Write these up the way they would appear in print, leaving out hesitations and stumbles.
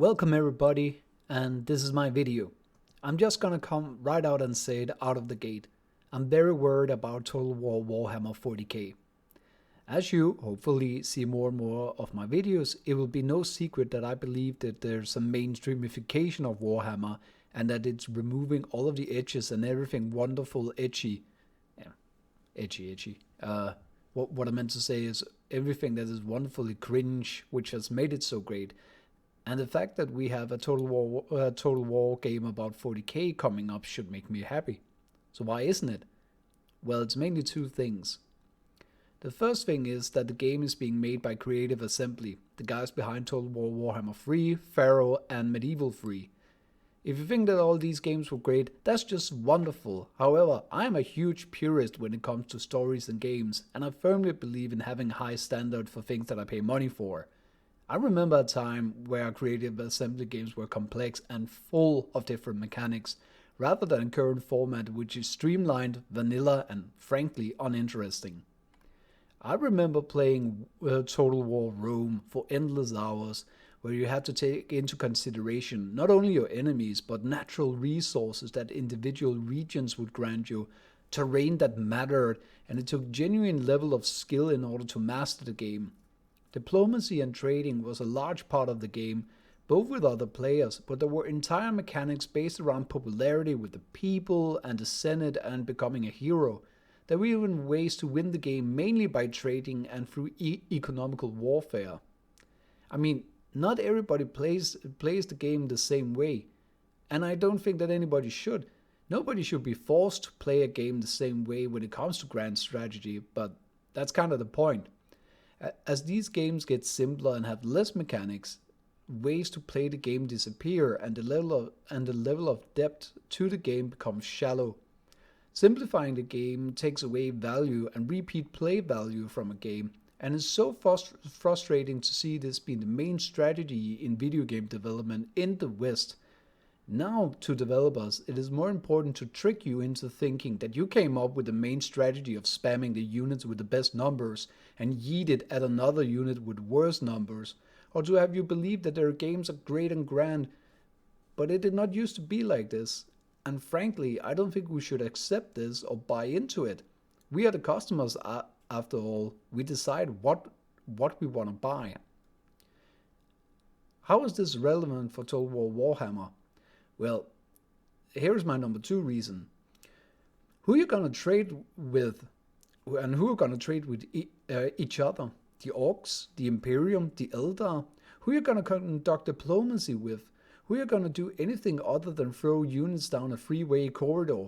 Welcome everybody, and this is my video. I'm just gonna come right out and say it out of the gate. I'm very worried about Total War Warhammer 40k. As you hopefully see more and more of my videos, it will be no secret that I believe that there's a mainstreamification of Warhammer and that it's removing all of the edges and everything wonderful edgy. Yeah, edgy. What I meant to say is everything that is wonderfully cringe, which has made it so great. And the fact that we have a Total War game about 40k coming up should make me happy. So why isn't it? Well, it's mainly two things. The first thing is that the game is being made by Creative Assembly, the guys behind Total War Warhammer 3, Pharaoh, and Medieval 3. If you think that all these games were great, that's just wonderful. However, I am a huge purist when it comes to stories and games, and I firmly believe in having a high standard for things that I pay money for. I remember a time where Creative Assembly games were complex and full of different mechanics, rather than current format which is streamlined, vanilla, and frankly uninteresting. I remember playing Total War Rome for endless hours, where you had to take into consideration not only your enemies, but natural resources that individual regions would grant you, terrain that mattered, and it took genuine level of skill in order to master the game. Diplomacy and trading was a large part of the game, both with other players, but there were entire mechanics based around popularity with the people and the Senate and becoming a hero. There were even ways to win the game mainly by trading and through economical warfare. I mean, not everybody plays the game the same way, and I don't think that anybody should. Nobody should be forced to play a game the same way when it comes to grand strategy, but that's kind of the point. As these games get simpler and have less mechanics, ways to play the game disappear and the level of depth to the game becomes shallow. Simplifying the game takes away value and repeat play value from a game, and it's so frustrating to see this being the main strategy in video game development in the West. Now, to developers, it is more important to trick you into thinking that you came up with the main strategy of spamming the units with the best numbers and yeet it at another unit with worse numbers, or to have you believe that their games are great and grand, but it did not used to be like this. And frankly, I don't think we should accept this or buy into it. We are the customers, after all. We decide what we want to buy. How is this relevant for Total War Warhammer? Well, here's my number two reason. Who are you going to trade with, and who are going to trade with each other? The Orcs, the Imperium, the Eldar? Who are you going to conduct diplomacy with? Who are you going to do anything other than throw units down a freeway corridor?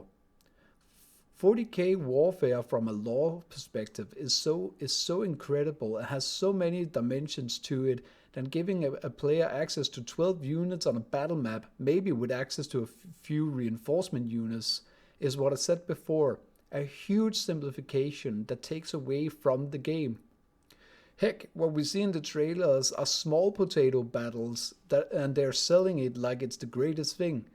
40k warfare from a lore perspective is so incredible and has so many dimensions to it that giving a player access to 12 units on a battle map, maybe with access to a few reinforcement units, is what I said before, a huge simplification that takes away from the game. Heck, what we see in the trailers are small potato battles, and they're selling it like it's the greatest thing.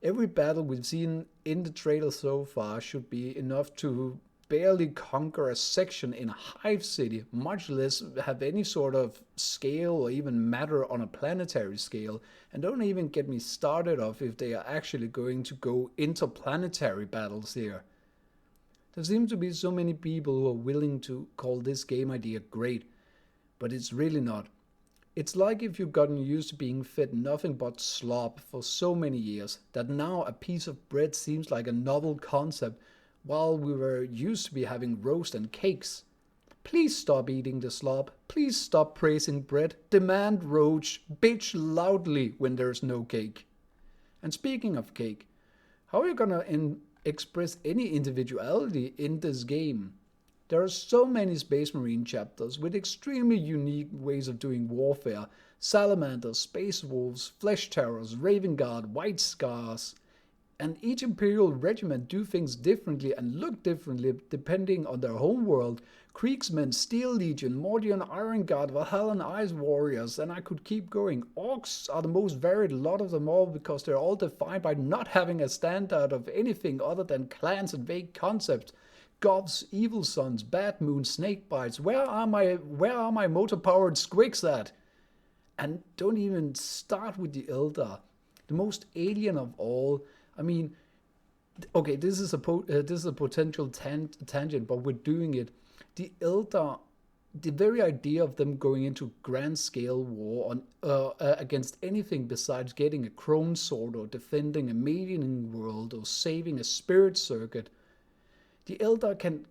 Every battle we've seen in the trailer so far should be enough to barely conquer a section in a hive city, much less have any sort of scale or even matter on a planetary scale. And don't even get me started off if they are actually going to go interplanetary battles here. There seem to be so many people who are willing to call this game idea great, but it's really not. It's like if you've gotten used to being fed nothing but slop for so many years that now a piece of bread seems like a novel concept while we were used to be having roast and cakes. Please stop eating the slop. Please stop praising bread. Demand roach. Bitch loudly when there's no cake. And speaking of cake, how are you gonna express any individuality in this game? There are so many Space Marine chapters with extremely unique ways of doing warfare. Salamanders, Space Wolves, Flesh Terrors, Raven Guard, White Scars. And each Imperial regiment do things differently and look differently depending on their homeworld. Kriegsmen, Steel Legion, Mordian Iron Guard, Valhallan Ice Warriors, and I could keep going. Orcs are the most varied lot of them all because they're all defined by not having a standard of anything other than clans and vague concepts. Goths, Evil Sons, Bad Moon, Snakebites, where are my motor-powered squigs at? And don't even start with the Eldar, the most alien of all. I mean, okay, this is a potential tangent, but we're doing it. The Eldar, the very idea of them going into grand scale war on against anything besides getting a crone sword or defending a maiden world or saving a spirit circuit, the Eldar can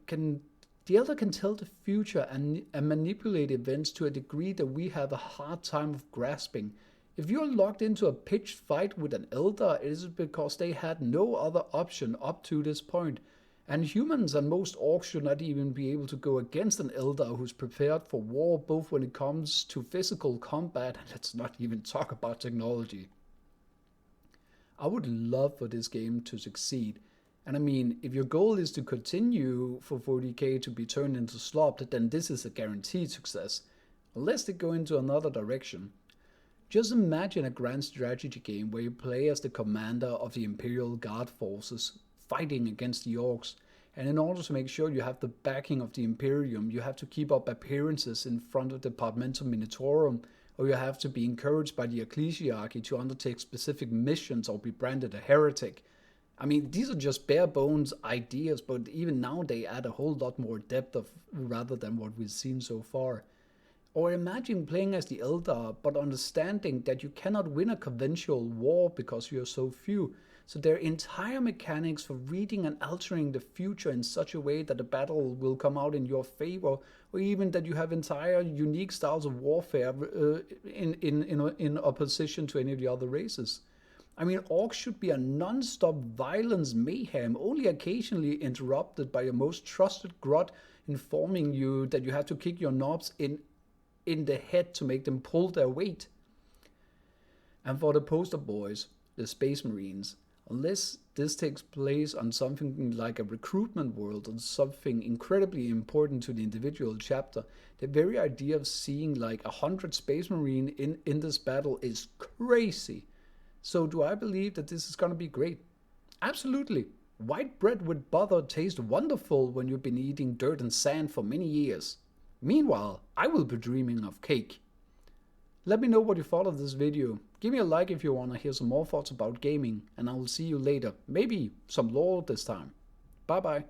tell the future and manipulate events to a degree that we have a hard time of grasping. If you're locked into a pitched fight with an Eldar, it is because they had no other option up to this point. And humans and most orcs should not even be able to go against an Eldar who's prepared for war, both when it comes to physical combat, and let's not even talk about technology. I would love for this game to succeed. And I mean, if your goal is to continue for 40k to be turned into slop, then this is a guaranteed success. Unless they go into another direction. Just imagine a grand strategy game where you play as the commander of the Imperial Guard forces, fighting against the orcs. And in order to make sure you have the backing of the Imperium, you have to keep up appearances in front of the Departmentum Minitorum, or you have to be encouraged by the Ecclesiarchy to undertake specific missions or be branded a heretic. I mean, these are just bare bones ideas, but even now they add a whole lot more depth rather than what we've seen so far. Or imagine playing as the Eldar, but understanding that you cannot win a conventional war because you are so few. So their entire mechanics for reading and altering the future in such a way that the battle will come out in your favor, or even that you have entire unique styles of warfare in opposition to any of the other races. I mean, orcs should be a non-stop violence mayhem, only occasionally interrupted by your most trusted grot informing you that you have to kick your knobs in the head to make them pull their weight. And for the poster boys, the Space Marines, unless this takes place on something like a recruitment world or something incredibly important to the individual chapter, the very idea of seeing like 100 Space Marine in this battle is crazy. So do I believe that this is going to be great? Absolutely. White bread with butter tastes wonderful when you've been eating dirt and sand for many years. Meanwhile, I will be dreaming of cake. Let me know what you thought of this video. Give me a like if you want to hear some more thoughts about gaming, and I will see you later. Maybe some lore this time. Bye bye.